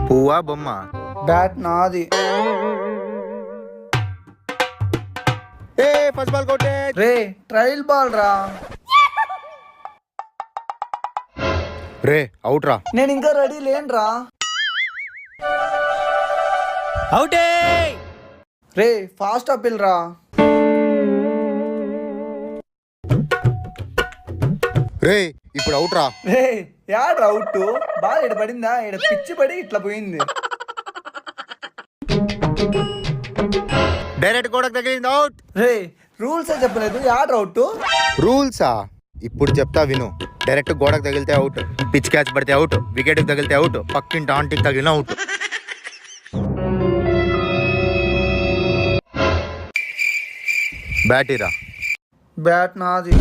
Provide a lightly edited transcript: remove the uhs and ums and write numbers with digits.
పువ్వా బొమ్మ? బ్యాట్ నాది. ఏ ఫస్ట్ బాల్ కొట్టే. రే ట్రయల్ బాల్ రా. రే అవుట్ రా. నేను ఇంకా రెడీ లేనురా. అవుటే. రే ఫాస్ట్ అప్పిల్ రా. రే ఇప్పుడు అవుట్ రా. రే యాడ్రా అవుట్. బాల్ ఇడ పడిందా, ఇడ పిచ్చి పడి ఇట్లా పోయింది. డైరెక్ట్ గోడకు తగిలింది, అవుట్. రే రూల్స్ చెప్పలేదు, యాడ్రా అవుట్. రూల్సా? ఇప్పుడు చెప్తా విను. డైరెక్ట్ గోడకు తగిలితే అవుట్, పిచ్ క్యాచ్ పడితే అవుట్, వికెట్ కి తగిలితే అవుట్, పక్కింటి ఆంటీకి తగిలిన అవుట్. బ్యాటీరా. బ్యాట్ నాది.